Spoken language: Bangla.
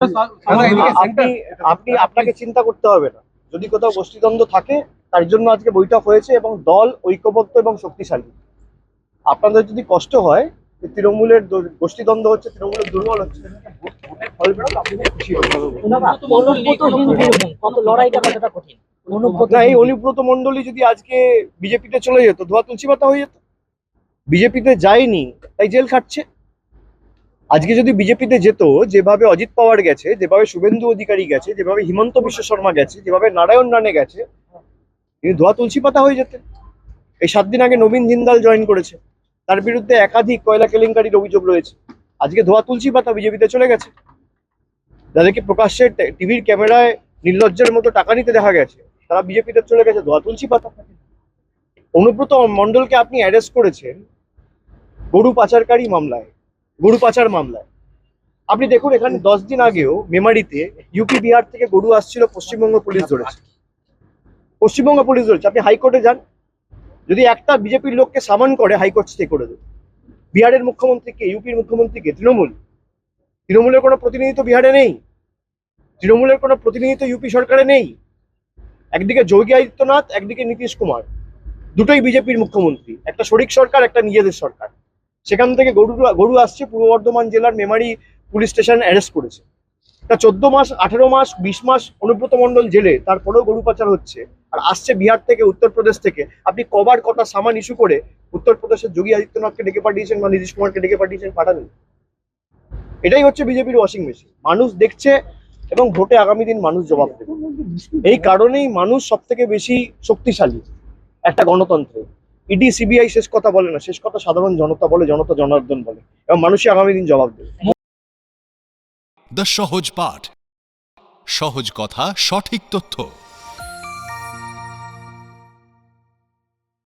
আপনি আপনি আপনাকে চিন্তা করতে হবে না। যদি কোথাও গোষ্ঠীদ্বন্দ্ব থাকে, তার জন্য আজকে বৈঠক হয়েছে এবং দল ঐক্যবদ্ধ এবং শক্তিশালী। আপনাদের যদি কষ্ট হয় যে তৃণমূলের গোষ্ঠীদ্বন্দ্ব হচ্ছে, তৃণমূলের দুর্বল হচ্ছে, ভোটের ফল বেরোলে আপনি খুশি হবেন। না, এই অনুব্রত মণ্ডলী যদি আজকে বিজেপিতে চলে যেত, ধোয়া তুলসী পাতা হয়ে যেত। বিজেপিতে যায়নি তাই জেল খাটছে। আজকে যদি বিজেপিতে যেত, যেভাবে অজিত পাওয়ার গেছে, যেভাবে শুভেন্দু অধিকারী গেছে, যেভাবে হিমন্ত বিশ্ব শর্মা গেছে, যেভাবে নারায়ণ রানে গেছে, তিনি ধোয়া তুলসী পাতা হয়ে যেতেন। এই 7 দিন আগে নবীন জিন্দাল জয়েন করেছে, তার বিরুদ্ধে একাধিক কয়লা কেলেঙ্কারির অভিযোগ রয়েছে। আজকে ধোয়া তুলসী পাতা বিজেপিতে চলে গেছে। যাদেরকে প্রকাশ্যে টিভির ক্যামেরায় নির্লজ্জের মতো টাকা নিতে দেখা গেছে, তারা বিজেপিতে চলে গেছে ধোয়া তুলসী পাতা। অনুব্রত মণ্ডলকে আপনি অ্যারেস্ট করেছেন গরু পাচারকারী মামলায়, গরু পাচার মামলায়। আপনি দেখুন, এখানে 10 দিন আগেও মেমারিতে ইউপি বিহার থেকে গরু আসছিল, পশ্চিমবঙ্গ পুলিশ ধরেছে। পশ্চিমবঙ্গ পুলিশ ধরেছে। আপনি হাইকোর্টে যান, যদি একটা বিজেপির লোককে সামন করে, হাইকোর্ট স্টে করে দেবে। বিহারের মুখ্যমন্ত্রীকে, ইউপির মুখ্যমন্ত্রীকে, তৃণমূলের কোনো প্রতিনিধি তো বিহারে নেই, তৃণমূলের কোনো প্রতিনিধি তো ইউপি সরকারে নেই। একদিকে যোগী আদিত্যনাথ, একদিকে নীতিশ কুমার, দুটোই বিজেপির মুখ্যমন্ত্রী। একটা শরিক সরকার, একটা নিজেদের সরকার। সেখান থেকে গরু আসছে, পূর্ব বর্ধমান জেলার মেমারি পুলিশ স্টেশন অ্যারেস্ট করেছে। তা 14 মাস, 18 মাস, 20 মাস অনুব্রত মণ্ডল জেলে, তারপরেও গরু পাচার হচ্ছে। আর আসছে বিহার থেকে, উত্তরপ্রদেশ থেকে। আপনি কবার কটা সামান ইস্যু করে উত্তরপ্রদেশের যোগী আদিত্যনাথকে ডেকে পাঠিয়েছেন বা নীতিশ কুমারকে ডেকে পাঠিয়েছেন? পাঠাননি। এটাই হচ্ছে বিজেপির ওয়াশিং মেশিন। মানুষ দেখছে এবং ভোটে আগামী দিন মানুষ জবাব দেবে। এই কারণেই মানুষ সব থেকে বেশি শক্তিশালী একটা গণতন্ত্রে। ইডি সিবিআই শেষ কথা বলে না, শেষ কথা সাধারণ জনতা বলে, জনতা জনার্দন বলে, এবং মানুষই আগামী দিন জবাব দেবে। দ্য সহজ পাঠ, সহজ কথা, সঠিক তথ্য।